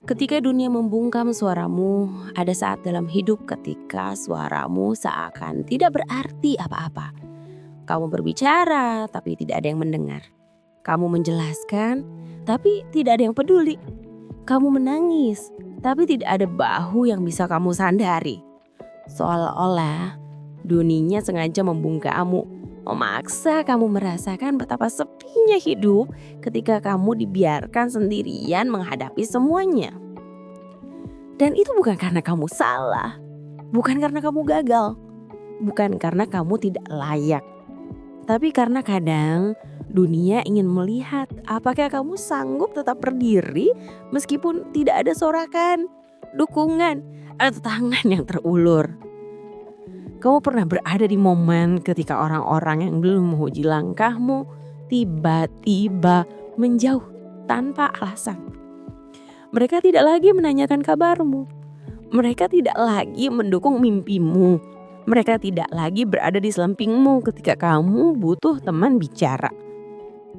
Ketika dunia membungkam suaramu, ada saat dalam hidup ketika suaramu seakan tidak berarti apa-apa. Kamu berbicara, tapi tidak ada yang mendengar. Kamu menjelaskan, tapi tidak ada yang peduli. Kamu menangis, tapi tidak ada bahu yang bisa kamu sandari. Seolah-olah dunia sengaja membungkammu, memaksa kamu merasakan betapa sepinya hidup ketika kamu dibiarkan sendirian menghadapi semuanya. Dan itu bukan karena kamu salah, bukan karena kamu gagal, bukan karena kamu tidak layak. Tapi karena kadang dunia ingin melihat apakah kamu sanggup tetap berdiri meskipun tidak ada sorakan, dukungan, atau tangan yang terulur. Kamu pernah berada di momen ketika orang-orang yang belum menguji langkahmu tiba-tiba menjauh tanpa alasan. Mereka tidak lagi menanyakan kabarmu. Mereka tidak lagi mendukung mimpimu. Mereka tidak lagi berada di sampingmu ketika kamu butuh teman bicara.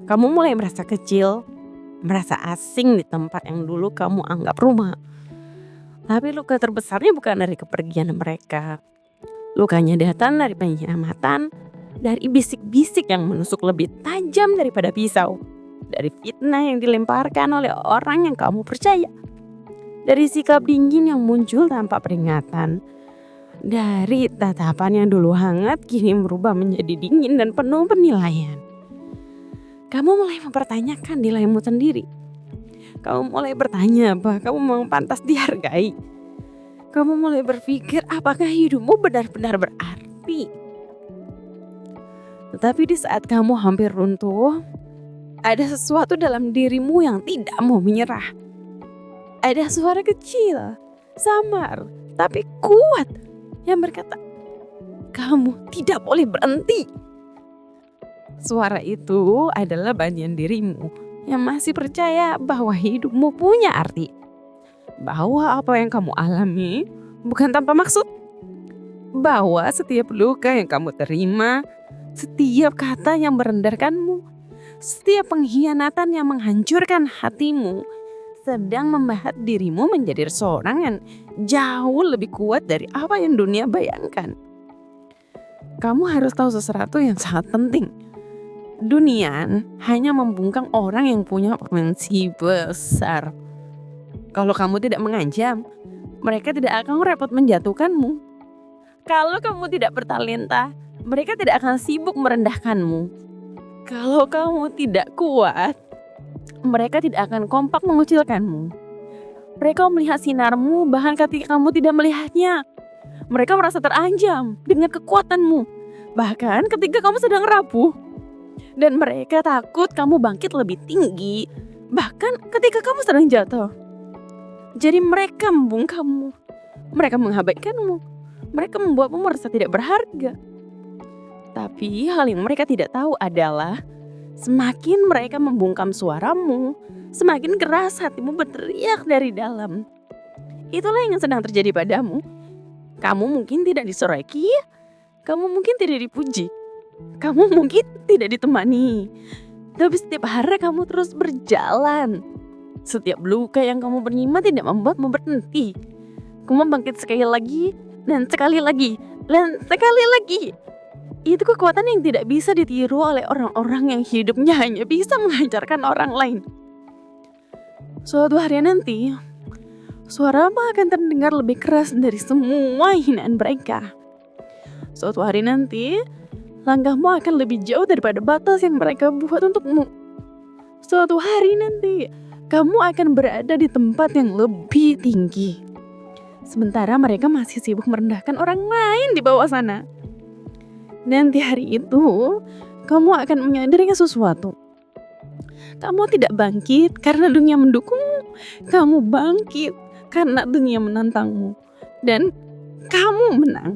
Kamu mulai merasa kecil, merasa asing di tempat yang dulu kamu anggap rumah. Tapi luka terbesarnya bukan dari kepergian mereka. Lukanya datang dari pengkhianatan, dari bisik-bisik yang menusuk lebih tajam daripada pisau, dari fitnah yang dilemparkan oleh orang yang kamu percaya, dari sikap dingin yang muncul tanpa peringatan, dari tatapan yang dulu hangat kini berubah menjadi dingin dan penuh penilaian. Kamu mulai mempertanyakan nilaimu sendiri. Kamu mulai bertanya apa kamu memang pantas dihargai. Kamu mulai berpikir apakah hidupmu benar-benar berarti. Tetapi di saat kamu hampir runtuh, ada sesuatu dalam dirimu yang tidak mau menyerah. Ada suara kecil, samar, tapi kuat yang berkata, kamu tidak boleh berhenti. Suara itu adalah bagian dirimu yang masih percaya bahwa hidupmu punya arti. Bahwa apa yang kamu alami bukan tanpa maksud. Bahwa setiap luka yang kamu terima, setiap kata yang merendahkanmu, setiap pengkhianatan yang menghancurkan hatimu sedang membuat dirimu menjadi seorang yang jauh lebih kuat dari apa yang dunia bayangkan. Kamu harus tahu sesuatu yang sangat penting. Dunia hanya membungkam orang yang punya potensi besar. Kalau kamu tidak mengancam, mereka tidak akan repot menjatuhkanmu. Kalau kamu tidak bertalenta, mereka tidak akan sibuk merendahkanmu. Kalau kamu tidak kuat, mereka tidak akan kompak mengucilkanmu. Mereka melihat sinarmu bahkan ketika kamu tidak melihatnya. Mereka merasa terancam dengan kekuatanmu, bahkan ketika kamu sedang rapuh. Dan mereka takut kamu bangkit lebih tinggi, bahkan ketika kamu sedang jatuh. Jadi mereka membungkammu, mereka mengabaikanmu, mereka membuatmu merasa tidak berharga. Tapi hal yang mereka tidak tahu adalah semakin mereka membungkam suaramu, semakin keras hatimu berteriak dari dalam. Itulah yang sedang terjadi padamu. Kamu mungkin tidak disoraki, kamu mungkin tidak dipuji, kamu mungkin tidak ditemani. Tapi setiap hari kamu terus berjalan. Setiap luka yang kamu terima tidak membuatmu berhenti. Kamu bangkit sekali lagi, dan sekali lagi, dan sekali lagi. Itu kekuatan yang tidak bisa ditiru oleh orang-orang yang hidupnya hanya bisa menghancurkan orang lain. Suatu hari nanti, suaramu akan terdengar lebih keras dari semua hinaan mereka. Suatu hari nanti, langkahmu akan lebih jauh daripada batas yang mereka buat untukmu. Suatu hari nanti, kamu akan berada di tempat yang lebih tinggi. Sementara mereka masih sibuk merendahkan orang lain di bawah sana. Nanti hari itu, kamu akan menyadari sesuatu. Kamu tidak bangkit karena dunia mendukungmu. Kamu bangkit karena dunia menantangmu. Dan kamu menang.